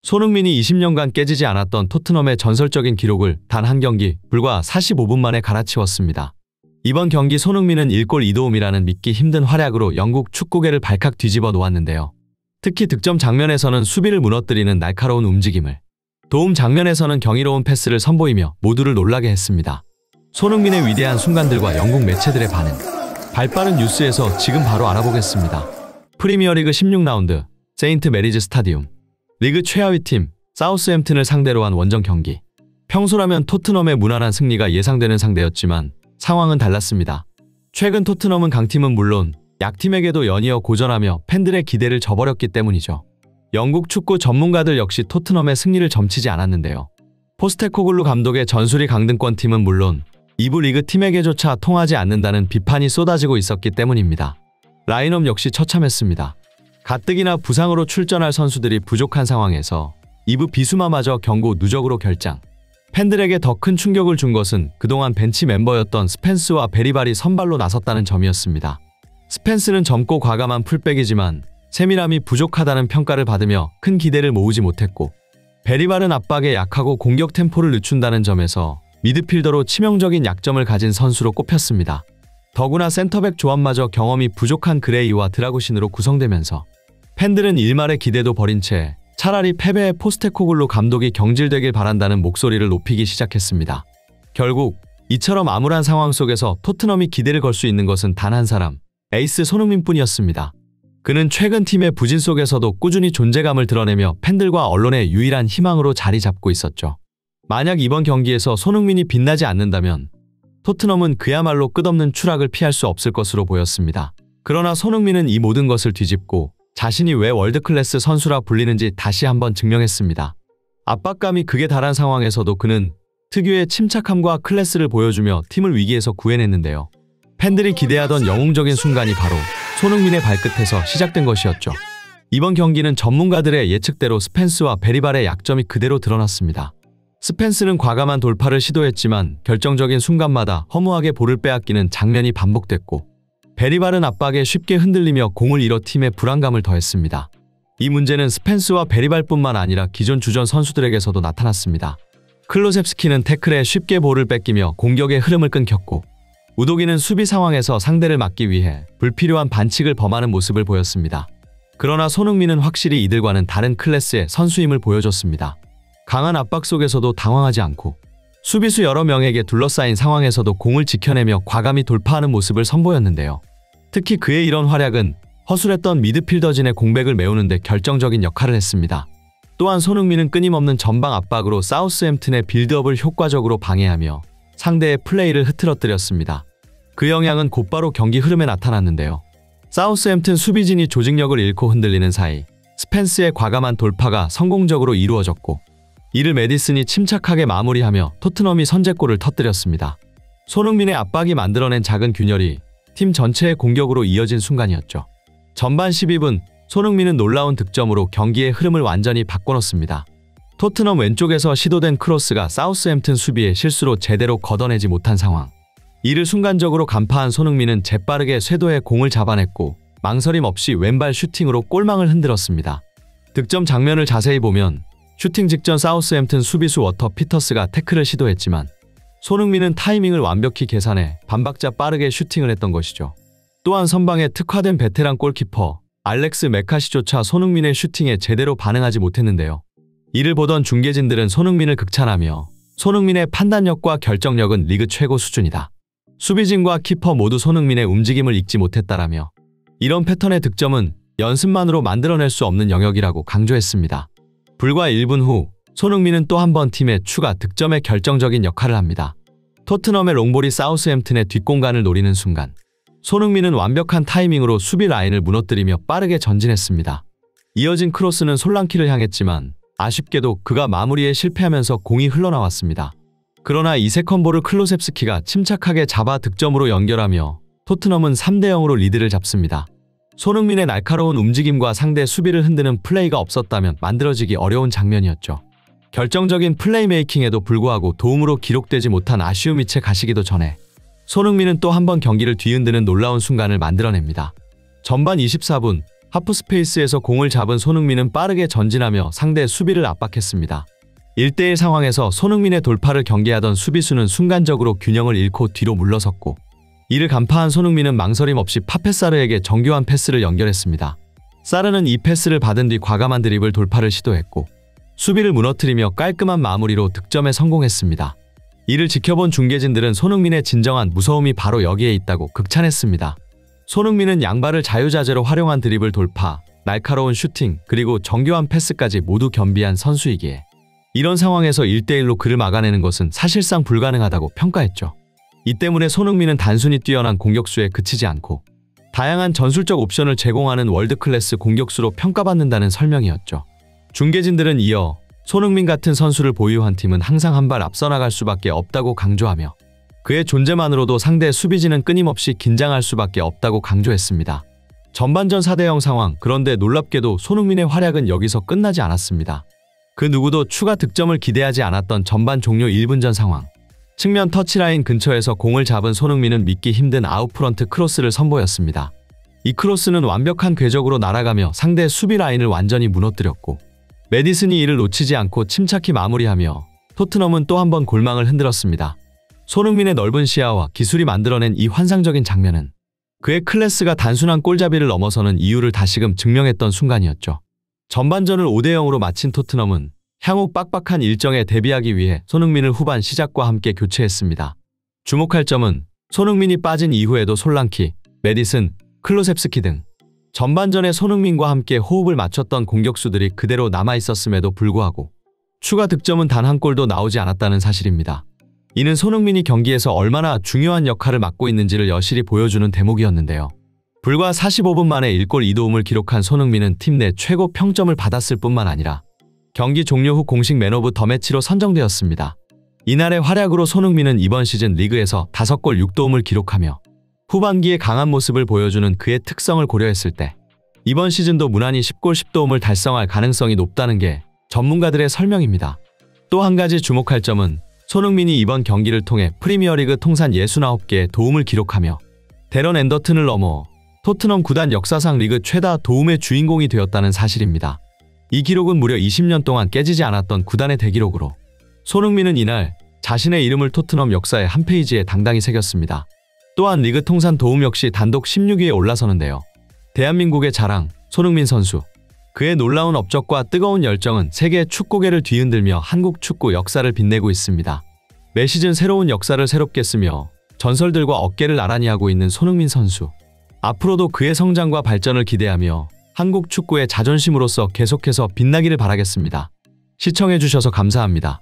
손흥민이 20년간 깨지지 않았던 토트넘의 전설적인 기록을 단 한 경기, 불과 45분 만에 갈아치웠습니다. 이번 경기 손흥민은 1골 2도움이라는 믿기 힘든 활약으로 영국 축구계를 발칵 뒤집어 놓았는데요. 특히 득점 장면에서는 수비를 무너뜨리는 날카로운 움직임을, 도움 장면에서는 경이로운 패스를 선보이며 모두를 놀라게 했습니다. 손흥민의 위대한 순간들과 영국 매체들의 반응, 발빠른 뉴스에서 지금 바로 알아보겠습니다. 프리미어리그 16라운드 세인트 메리즈 스타디움, 리그 최하위 팀 사우스햄튼을 상대로 한 원정 경기. 평소라면 토트넘의 무난한 승리가 예상되는 상대였지만 상황은 달랐습니다. 최근 토트넘은 강팀은 물론 약팀에게도 연이어 고전하며 팬들의 기대를 저버렸기 때문이죠. 영국 축구 전문가들 역시 토트넘의 승리를 점치지 않았는데요. 포스테코글루 감독의 전술이 강등권 팀은 물론 2부 리그 팀에게조차 통하지 않는다는 비판이 쏟아지고 있었기 때문입니다. 라인업 역시 처참했습니다. 가뜩이나 부상으로 출전할 선수들이 부족한 상황에서 2부 비수마마저 경고 누적으로 결장. 팬들에게 더 큰 충격을 준 것은 그동안 벤치 멤버였던 스펜스와 베리발이 선발로 나섰다는 점이었습니다. 스펜스는 젊고 과감한 풀백이지만 세밀함이 부족하다는 평가를 받으며 큰 기대를 모으지 못했고, 베리발은 압박에 약하고 공격 템포를 늦춘다는 점에서 미드필더로 치명적인 약점을 가진 선수로 꼽혔습니다. 더구나 센터백 조합마저 경험이 부족한 그레이와 드라구신으로 구성되면서 팬들은 일말의 기대도 버린 채 차라리 패배의 포스테코글루 감독이 경질되길 바란다는 목소리를 높이기 시작했습니다. 결국 이처럼 암울한 상황 속에서 토트넘이 기대를 걸 수 있는 것은 단 한 사람, 에이스 손흥민뿐이었습니다. 그는 최근 팀의 부진 속에서도 꾸준히 존재감을 드러내며 팬들과 언론의 유일한 희망으로 자리 잡고 있었죠. 만약 이번 경기에서 손흥민이 빛나지 않는다면 토트넘은 그야말로 끝없는 추락을 피할 수 없을 것으로 보였습니다. 그러나 손흥민은 이 모든 것을 뒤집고 자신이 왜 월드클래스 선수라 불리는지 다시 한번 증명했습니다. 압박감이 극에 달한 상황에서도 그는 특유의 침착함과 클래스를 보여주며 팀을 위기에서 구해냈는데요. 팬들이 기대하던 영웅적인 순간이 바로 손흥민의 발끝에서 시작된 것이었죠. 이번 경기는 전문가들의 예측대로 스펜스와 베리발의 약점이 그대로 드러났습니다. 스펜스는 과감한 돌파를 시도했지만 결정적인 순간마다 허무하게 볼을 빼앗기는 장면이 반복됐고, 베리발은 압박에 쉽게 흔들리며 공을 잃어 팀에 불안감을 더했습니다. 이 문제는 스펜스와 베리발뿐만 아니라 기존 주전 선수들에게서도 나타났습니다. 클로셉스키는 태클에 쉽게 볼을 뺏기며 공격의 흐름을 끊겼고, 우도기는 수비 상황에서 상대를 막기 위해 불필요한 반칙을 범하는 모습을 보였습니다. 그러나 손흥민은 확실히 이들과는 다른 클래스의 선수임을 보여줬습니다. 강한 압박 속에서도 당황하지 않고 수비수 여러 명에게 둘러싸인 상황에서도 공을 지켜내며 과감히 돌파하는 모습을 선보였는데요. 특히 그의 이런 활약은 허술했던 미드필더진의 공백을 메우는 데 결정적인 역할을 했습니다. 또한 손흥민은 끊임없는 전방 압박으로 사우스햄튼의 빌드업을 효과적으로 방해하며 상대의 플레이를 흐트러뜨렸습니다. 그 영향은 곧바로 경기 흐름에 나타났는데요. 사우스햄튼 수비진이 조직력을 잃고 흔들리는 사이 스펜스의 과감한 돌파가 성공적으로 이루어졌고, 이를 메디슨이 침착하게 마무리하며 토트넘이 선제골을 터뜨렸습니다. 손흥민의 압박이 만들어낸 작은 균열이 팀 전체의 공격으로 이어진 순간이었죠. 전반 12분, 손흥민은 놀라운 득점으로 경기의 흐름을 완전히 바꿔놓습니다. 토트넘 왼쪽에서 시도된 크로스가 사우스햄튼 수비의 실수로 제대로 걷어내지 못한 상황. 이를 순간적으로 간파한 손흥민은 재빠르게 쇄도에 공을 잡아냈고 망설임 없이 왼발 슈팅으로 골망을 흔들었습니다. 득점 장면을 자세히 보면 슈팅 직전 사우스햄튼 수비수 워터 피터스가 태클을 시도했지만 손흥민은 타이밍을 완벽히 계산해 반박자 빠르게 슈팅을 했던 것이죠. 또한 선방에 특화된 베테랑 골키퍼 알렉스 메카시조차 손흥민의 슈팅에 제대로 반응하지 못했는데요. 이를 보던 중계진들은 손흥민을 극찬하며 손흥민의 판단력과 결정력은 리그 최고 수준이다. 수비진과 키퍼 모두 손흥민의 움직임을 읽지 못했다라며 이런 패턴의 득점은 연습만으로 만들어낼 수 없는 영역이라고 강조했습니다. 불과 1분 후 손흥민은 또 한 번 팀의 추가 득점에 결정적인 역할을 합니다. 토트넘의 롱볼이 사우스햄튼의 뒷공간을 노리는 순간 손흥민은 완벽한 타이밍으로 수비 라인을 무너뜨리며 빠르게 전진했습니다. 이어진 크로스는 솔랑키를 향했지만 아쉽게도 그가 마무리에 실패하면서 공이 흘러나왔습니다. 그러나 이 세컨볼을 클로셉스키가 침착하게 잡아 득점으로 연결하며 토트넘은 3대0으로 리드를 잡습니다. 손흥민의 날카로운 움직임과 상대 수비를 흔드는 플레이가 없었다면 만들어지기 어려운 장면이었죠. 결정적인 플레이메이킹에도 불구하고 도움으로 기록되지 못한 아쉬움이 채 가시기도 전에 손흥민은 또 한 번 경기를 뒤흔드는 놀라운 순간을 만들어냅니다. 전반 24분, 하프스페이스에서 공을 잡은 손흥민은 빠르게 전진하며 상대 수비를 압박했습니다. 1대1 상황에서 손흥민의 돌파를 경계하던 수비수는 순간적으로 균형을 잃고 뒤로 물러섰고, 이를 간파한 손흥민은 망설임 없이 파페사르에게 정교한 패스를 연결했습니다. 사르는 이 패스를 받은 뒤 과감한 드리블 돌파를 시도했고, 수비를 무너뜨리며 깔끔한 마무리로 득점에 성공했습니다. 이를 지켜본 중계진들은 손흥민의 진정한 무서움이 바로 여기에 있다고 극찬했습니다. 손흥민은 양발을 자유자재로 활용한 드리블 돌파, 날카로운 슈팅, 그리고 정교한 패스까지 모두 겸비한 선수이기에 이런 상황에서 1대1로 그를 막아내는 것은 사실상 불가능하다고 평가했죠. 이 때문에 손흥민은 단순히 뛰어난 공격수에 그치지 않고 다양한 전술적 옵션을 제공하는 월드클래스 공격수로 평가받는다는 설명이었죠. 중계진들은 이어 손흥민 같은 선수를 보유한 팀은 항상 한 발 앞서 나갈 수밖에 없다고 강조하며 그의 존재만으로도 상대 수비진은 끊임없이 긴장할 수밖에 없다고 강조했습니다. 전반전 4대0 상황, 그런데 놀랍게도 손흥민의 활약은 여기서 끝나지 않았습니다. 그 누구도 추가 득점을 기대하지 않았던 전반 종료 1분 전 상황. 측면 터치라인 근처에서 공을 잡은 손흥민은 믿기 힘든 아웃프런트 크로스를 선보였습니다. 이 크로스는 완벽한 궤적으로 날아가며 상대 수비 라인을 완전히 무너뜨렸고, 메디슨이 이를 놓치지 않고 침착히 마무리하며 토트넘은 또 한 번 골망을 흔들었습니다. 손흥민의 넓은 시야와 기술이 만들어낸 이 환상적인 장면은 그의 클래스가 단순한 골잡이를 넘어서는 이유를 다시금 증명했던 순간이었죠. 전반전을 5대0으로 마친 토트넘은 향후 빡빡한 일정에 대비하기 위해 손흥민을 후반 시작과 함께 교체했습니다. 주목할 점은 손흥민이 빠진 이후에도 솔랑키, 메디슨, 클로셉스키 등 전반전에 손흥민과 함께 호흡을 맞췄던 공격수들이 그대로 남아있었음에도 불구하고 추가 득점은 단 한 골도 나오지 않았다는 사실입니다. 이는 손흥민이 경기에서 얼마나 중요한 역할을 맡고 있는지를 여실히 보여주는 대목이었는데요. 불과 45분 만에 1골 2도움을 기록한 손흥민은 팀 내 최고 평점을 받았을 뿐만 아니라 경기 종료 후 공식 맨 오브 더 매치로 선정되었습니다. 이날의 활약으로 손흥민은 이번 시즌 리그에서 5골 6도움을 기록하며 후반기에 강한 모습을 보여주는 그의 특성을 고려했을 때 이번 시즌도 무난히 10골 10도움을 달성할 가능성이 높다는 게 전문가들의 설명입니다. 또 한 가지 주목할 점은 손흥민이 이번 경기를 통해 프리미어리그 통산 69개의 도움을 기록하며 데런 앤더튼을 넘어 토트넘 구단 역사상 리그 최다 도움의 주인공이 되었다는 사실입니다. 이 기록은 무려 20년 동안 깨지지 않았던 구단의 대기록으로 손흥민은 이날 자신의 이름을 토트넘 역사의 한 페이지에 당당히 새겼습니다. 또한 리그 통산 도움 역시 단독 16위에 올라서는데요. 대한민국의 자랑, 손흥민 선수. 그의 놀라운 업적과 뜨거운 열정은 세계 축구계를 뒤흔들며 한국 축구 역사를 빛내고 있습니다. 매 시즌 새로운 역사를 새롭게 쓰며 전설들과 어깨를 나란히 하고 있는 손흥민 선수. 앞으로도 그의 성장과 발전을 기대하며 한국 축구의 자존심으로서 계속해서 빛나기를 바라겠습니다. 시청해주셔서 감사합니다.